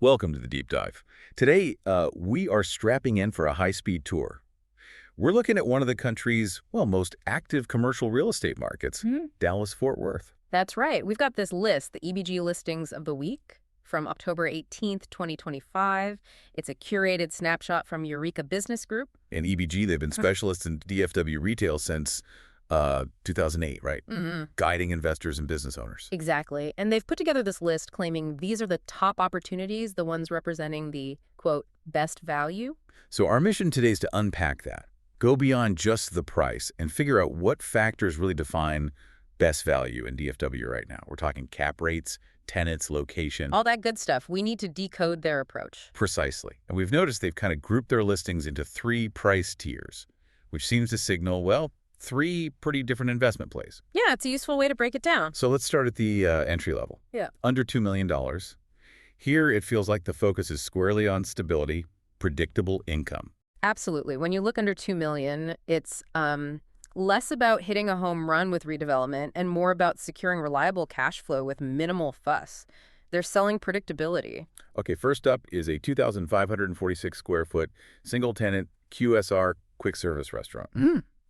Welcome to the Deep Dive. Today, we are strapping in for a high-speed tour. We're looking at one of the country's, well, most active commercial real estate markets, Dallas-Fort Worth. That's right. We've got this list, the EBG listings of the week from October 18th, 2025. It's a curated snapshot from Eureka Business Group. And EBG, they've been specialists in DFW retail since 2008, right? Guiding investors and business owners. Exactly. And they've put together this list claiming these are the top opportunities, the ones representing the, quote, best value. So our mission today is to unpack that, go beyond just the price, and figure out what factors really define best value in DFW right now. We're talking cap rates, tenants, location. All that good stuff. We need to decode their approach. Precisely. And we've noticed they've kind of grouped their listings into 3 price tiers, which seems to signal, well, 3 pretty different investment plays. Yeah, it's a useful way to break it down. So let's start at the entry level. Yeah. Under $2 million. Here, it feels like the focus is squarely on stability, predictable income. Absolutely. When you look under $2 million, it's less about hitting a home run with redevelopment and more about securing reliable cash flow with minimal fuss. They're selling predictability. Okay, first up is a 2,546 square foot single tenant QSR quick service restaurant.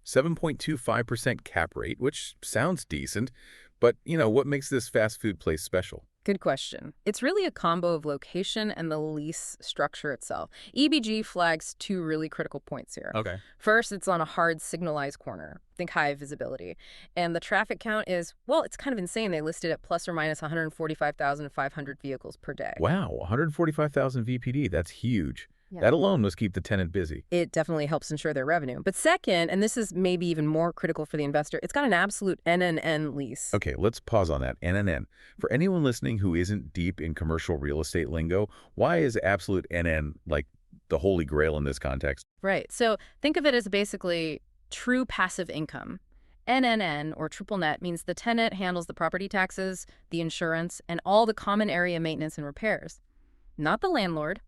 7.25% cap rate, which sounds decent, but, what makes this fast food place special? Good question. It's really a combo of location and the lease structure itself. EBG flags 2 really critical points here. Okay. First, it's on a hard signalized corner. Think high visibility. And the traffic count is, well, it's kind of insane. They listed at plus or minus 145,500 vehicles per day. Wow, 145,000 VPD. That's huge. Yeah. That alone must keep the tenant busy. It definitely helps ensure their revenue. But second, and this is maybe even more critical for the investor, it's got an absolute NNN lease. Okay, let's pause on that. NNN. For anyone listening who isn't deep in commercial real estate lingo, why is absolute NN like the holy grail in this context? Right. So think of it as basically true passive income. NNN, or triple net, means the tenant handles the property taxes, the insurance, and all the common area maintenance and repairs. Not the landlord.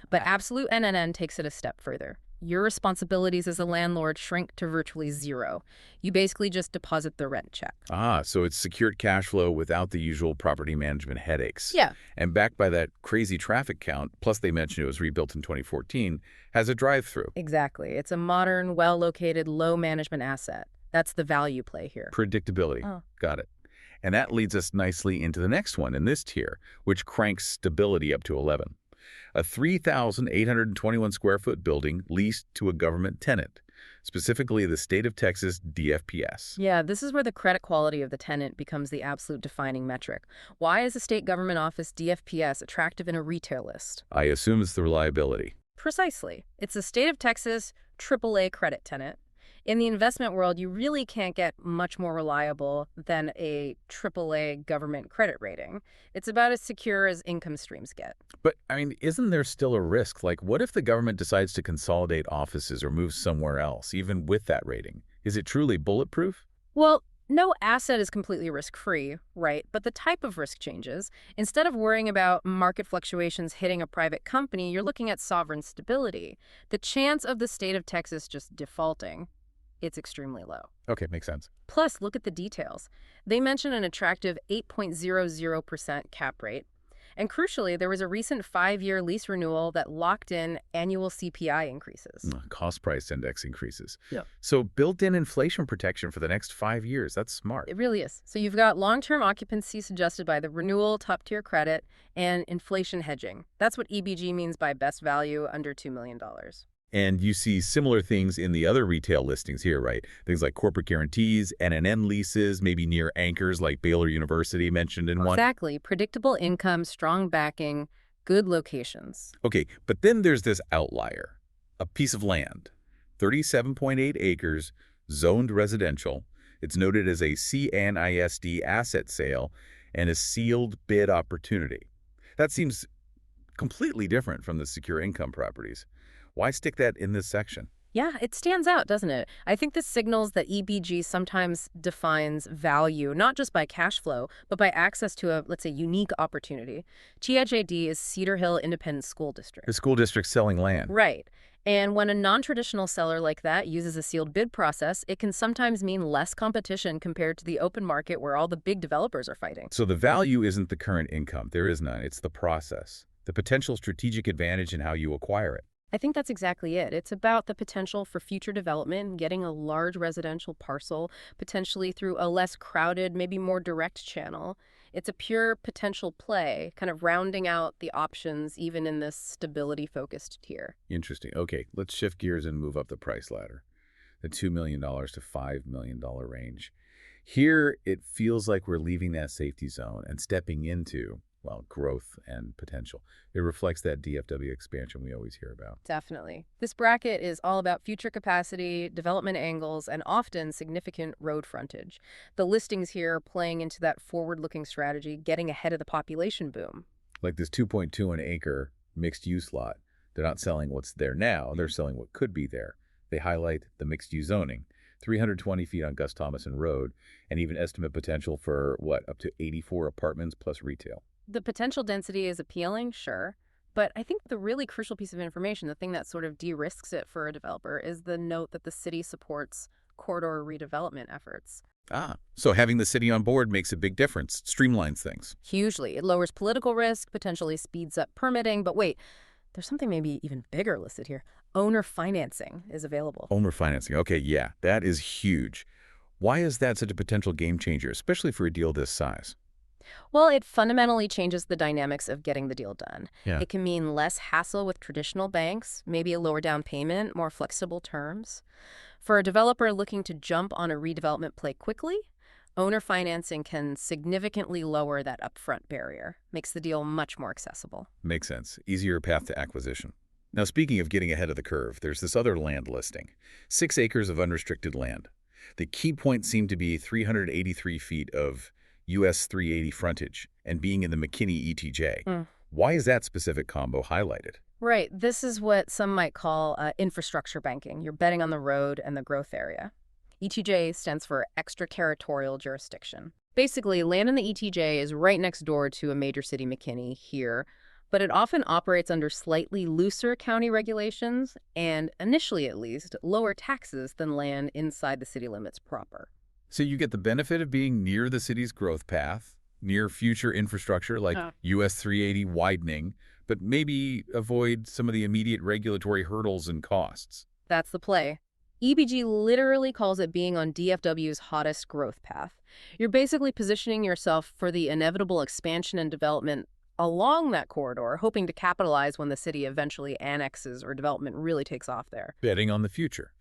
But absolute NNN takes it a step further. Your responsibilities as a landlord shrink to virtually zero. You basically just deposit the rent check. Ah, so it's secured cash flow without the usual property management headaches. Yeah. And backed by that crazy traffic count, plus they mentioned it was rebuilt in 2014, has a drive-through. Exactly. It's a modern, well-located, low-management asset. That's the value play here. Predictability. Oh. Got it. And that leads us nicely into the next one in this tier, which cranks stability up to 11. A 3,821 square foot building leased to a government tenant, specifically the state of Texas DFPS. Yeah, this is where the credit quality of the tenant becomes the absolute defining metric. Why is a state government office DFPS attractive in a retail list? I assume it's the reliability. Precisely. It's a state of Texas AAA credit tenant. In the investment world, you really can't get much more reliable than a AAA government credit rating. It's about as secure as income streams get. But, isn't there still a risk? Like, what if the government decides to consolidate offices or move somewhere else, even with that rating? Is it truly bulletproof? Well, no asset is completely risk-free, right? But the type of risk changes. Instead of worrying about market fluctuations hitting a private company, you're looking at sovereign stability. The chance of the state of Texas just defaulting, it's extremely low. Okay, makes sense. Plus, look at the details. They mention an attractive 8.00% cap rate. And crucially, there was a recent 5-year lease renewal that locked in annual CPI increases. Cost price index increases. Yeah. So built-in inflation protection for the next 5 years. That's smart. It really is. So you've got long-term occupancy suggested by the renewal, top-tier credit, and inflation hedging. That's what EBG means by best value under $2 million. And you see similar things in the other retail listings here, right? Things like corporate guarantees, NNN leases, maybe near anchors like Baylor University mentioned in one. Exactly. Predictable income, strong backing, good locations. Okay, but then there's this outlier, a piece of land, 37.8 acres, zoned residential. It's noted as a CNISD asset sale and a sealed bid opportunity. That seems completely different from the secure income properties. Why stick that in this section? Yeah, it stands out, doesn't it? I think this signals that EBG sometimes defines value, not just by cash flow, but by access to a, let's say, unique opportunity. TIJD is Cedar Hill Independent School District. The school district selling land. Right. And when a non-traditional seller like that uses a sealed bid process, it can sometimes mean less competition compared to the open market where all the big developers are fighting. So the value isn't the current income. There is none. It's the process. the potential strategic advantage in how you acquire it. I think that's exactly it. It's about the potential for future development, getting a large residential parcel, potentially through a less crowded, maybe more direct channel. It's a pure potential play, kind of rounding out the options even in this stability-focused tier. Interesting. Okay, let's shift gears and move up the price ladder. The $2 million to $5 million range. Here, it feels like we're leaving that safety zone and stepping into, well, growth and potential. It reflects that DFW expansion we always hear about. Definitely. This bracket is all about future capacity, development angles, and often significant road frontage. The listings here are playing into that forward-looking strategy, getting ahead of the population boom. Like this 2.2 an acre mixed-use lot. They're not selling what's there now, they're selling what could be there. They highlight the mixed-use zoning, 320 feet on Gus Thomason Road, and even estimate potential for, what, up to 84 apartments plus retail. The potential density is appealing, sure, but I think the really crucial piece of information, the thing that sort of de-risks it for a developer, is the note that the city supports corridor redevelopment efforts. So having the city on board makes a big difference, streamlines things. Hugely. It lowers political risk, potentially speeds up permitting, but wait, there's something maybe even bigger listed here. Owner financing is available. Owner financing, okay, yeah, that is huge. Why is that such a potential game changer, especially for a deal this size? Well, it fundamentally changes the dynamics of getting the deal done. Yeah. It can mean less hassle with traditional banks, maybe a lower down payment, more flexible terms. For a developer looking to jump on a redevelopment play quickly, owner financing can significantly lower that upfront barrier, makes the deal much more accessible. Makes sense. Easier path to acquisition. Now, speaking of getting ahead of the curve, there's this other land listing. 6 acres of unrestricted land. The key points seem to be 383 feet of US 380 frontage and being in the McKinney ETJ. Why is that specific combo highlighted? Right. This is what some might call infrastructure banking. You're betting on the road and the growth area. ETJ stands for extraterritorial jurisdiction. Basically, land in the ETJ is right next door to a major city, McKinney, here, but it often operates under slightly looser county regulations and, initially at least, lower taxes than land inside the city limits proper. So you get the benefit of being near the city's growth path, near future infrastructure like US 380 widening, but maybe avoid some of the immediate regulatory hurdles and costs. That's the play. EBG literally calls it being on DFW's hottest growth path. You're basically positioning yourself for the inevitable expansion and development along that corridor, hoping to capitalize when the city eventually annexes or development really takes off there. Betting on the future.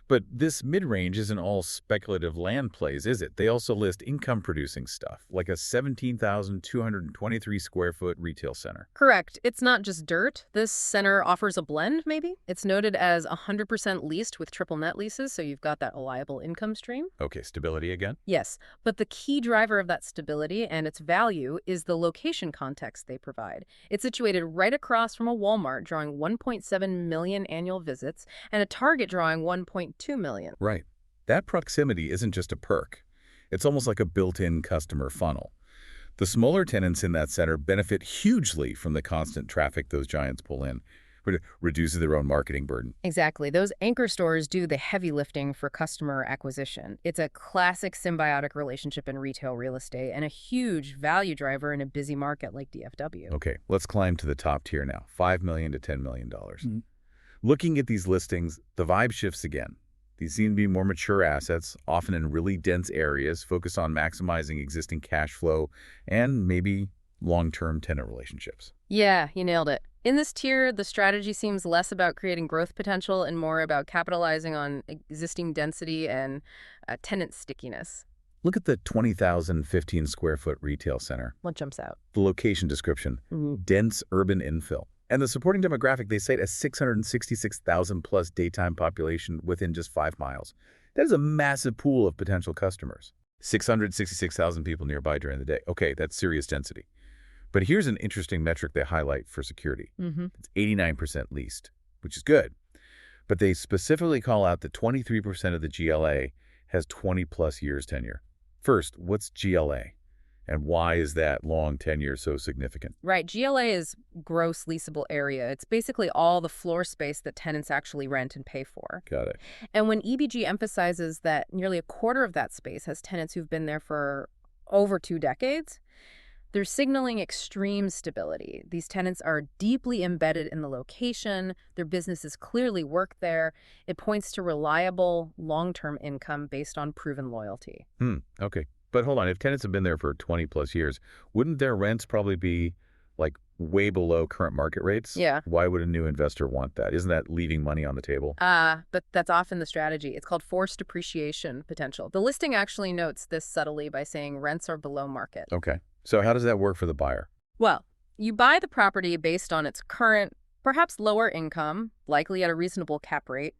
But this mid-range isn't all speculative land plays, is it? They also list income-producing stuff, like a 17,223 square foot retail center. Correct. It's not just dirt. This center offers a blend, maybe. It's noted as 100% leased with triple net leases, so you've got that reliable income stream. Okay, stability again? Yes, but the key driver of that stability and its value is the location context they provide. It's situated right across from a Walmart drawing 1.7 million annual visits and a Target drawing 1.2 million. Right. That proximity isn't just a perk. It's almost like a built-in customer funnel. The smaller tenants in that center benefit hugely from the constant traffic those giants pull in, which reduces their own marketing burden. Exactly. Those anchor stores do the heavy lifting for customer acquisition. It's a classic symbiotic relationship in retail real estate and a huge value driver in a busy market like DFW. Okay, let's climb to the top tier now, $5 million to $10 million. Looking at these listings, the vibe shifts again. These seem to be more mature assets, often in really dense areas, focused on maximizing existing cash flow and maybe long-term tenant relationships. Yeah, you nailed it. In this tier, the strategy seems less about creating growth potential and more about capitalizing on existing density and tenant stickiness. Look at the 20,015 square foot retail center. What jumps out? The location description, dense urban infill. And the supporting demographic, they cite a 666,000 plus daytime population within just 5 miles. That is a massive pool of potential customers. 666,000 people nearby during the day. Okay, that's serious density. But here's an interesting metric they highlight for security. It's 89% leased, which is good. But they specifically call out that 23% of the GLA has 20 plus years tenure. First, what's GLA? And why is that long tenure so significant? Right. GLA is gross leasable area. It's basically all the floor space that tenants actually rent and pay for. Got it. And when EBG emphasizes that nearly a quarter of that space has tenants who've been there for over 2 decades, They're signaling extreme stability. These tenants are deeply embedded in the location. Their businesses clearly work there. It points to reliable, long-term income based on proven loyalty. Okay. But hold on, if tenants have been there for 20 plus years, wouldn't their rents probably be like way below current market rates? Yeah. Why would a new investor want that? Isn't that leaving money on the table? But that's often the strategy. It's called forced appreciation potential. The listing actually notes this subtly by saying rents are below market. Okay. So how does that work for the buyer? Well, you buy the property based on its current, perhaps lower income, likely at a reasonable cap rate,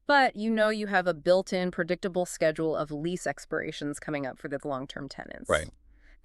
but you know you have a built-in predictable schedule of lease expirations coming up for the long-term tenants. Right.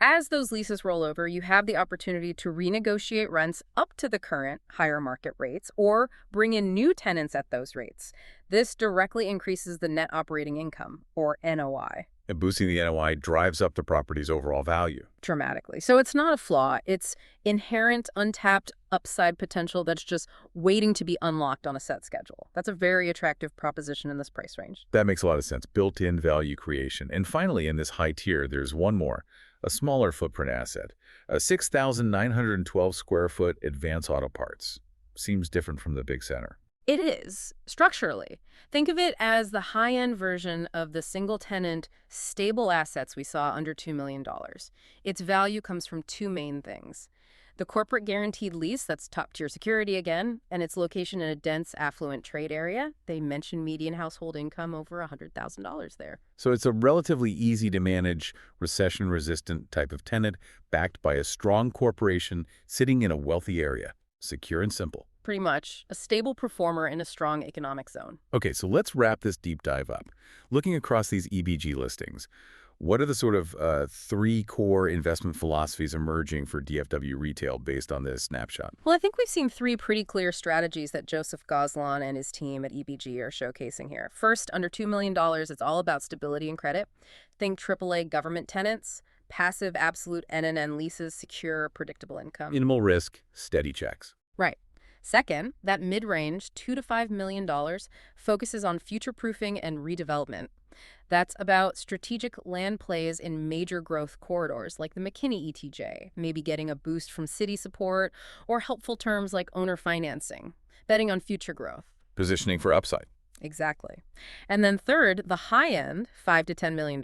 As those leases roll over, you have the opportunity to renegotiate rents up to the current higher market rates or bring in new tenants at those rates. This directly increases the net operating income, or NOI. And boosting the NOI drives up the property's overall value. Dramatically. So it's not a flaw. It's inherent, untapped upside potential that's just waiting to be unlocked on a set schedule. That's a very attractive proposition in this price range. That makes a lot of sense. Built-in value creation. And finally, in this high tier, there's one more, a smaller footprint asset, a 6,912 square foot Advance Auto Parts. Seems different from the big center. It is, structurally. Think of it as the high-end version of the single-tenant, stable assets we saw under $2 million. Its value comes from two main things. The corporate guaranteed lease, that's top-tier security again, and its location in a dense, affluent trade area. They mention median household income over $100,000 there. So it's a relatively easy-to-manage, recession-resistant type of tenant backed by a strong corporation sitting in a wealthy area. Secure and simple. Pretty much. A stable performer in a strong economic zone. Okay, so let's wrap this deep dive up. Looking across these EBG listings, what are the sort of three core investment philosophies emerging for DFW retail based on this snapshot? Well, I think we've seen three pretty clear strategies that Joseph Goslan and his team at EBG are showcasing here. First, under $2 million, it's all about stability and credit. Think AAA government tenants, passive absolute NNN leases, secure, predictable income. Minimal risk, steady checks. Right. Second, that mid-range, $2 to $5 million, focuses on future-proofing and redevelopment. That's about strategic land plays in major growth corridors like the McKinney ETJ, maybe getting a boost from city support, or helpful terms like owner financing, betting on future growth. Positioning for upside. Exactly. And then third, the high end, $5 to $10 million,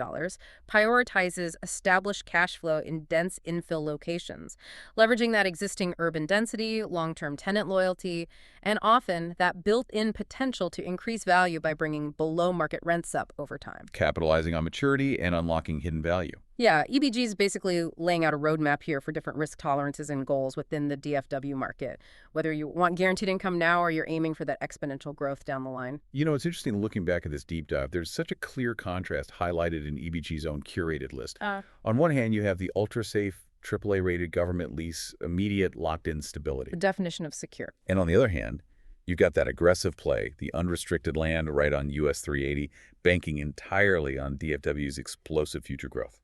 prioritizes established cash flow in dense infill locations, leveraging that existing urban density, long-term tenant loyalty, and often that built-in potential to increase value by bringing below-market rents up over time. Capitalizing on maturity and unlocking hidden value. Yeah, EBG is basically laying out a roadmap here for different risk tolerances and goals within the DFW market, whether you want guaranteed income now or you're aiming for that exponential growth down the line. You know, it's interesting looking back at this deep dive. There's such a clear contrast highlighted in EBG's own curated list. On one hand, you have the ultra-safe, AAA-rated government lease, immediate locked-in stability. The definition of secure. And on the other hand, you've got that aggressive play, the unrestricted land right on US 380, banking entirely on DFW's explosive future growth.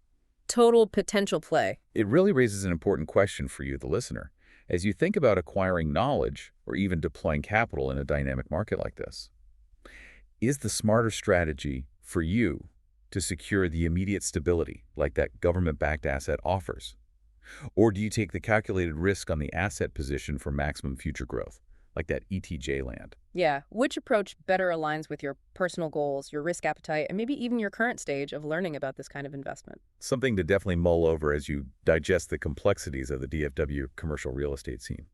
Total potential play. It really raises an important question for you, the listener, as you think about acquiring knowledge or even deploying capital in a dynamic market like this. Is the smarter strategy for you to secure the immediate stability like that government-backed asset offers? Or do you take the calculated risk on the asset position for maximum future growth, like that ETJ land? Yeah, which approach better aligns with your personal goals, your risk appetite, and maybe even your current stage of learning about this kind of investment? Something to definitely mull over as you digest the complexities of the DFW commercial real estate scene.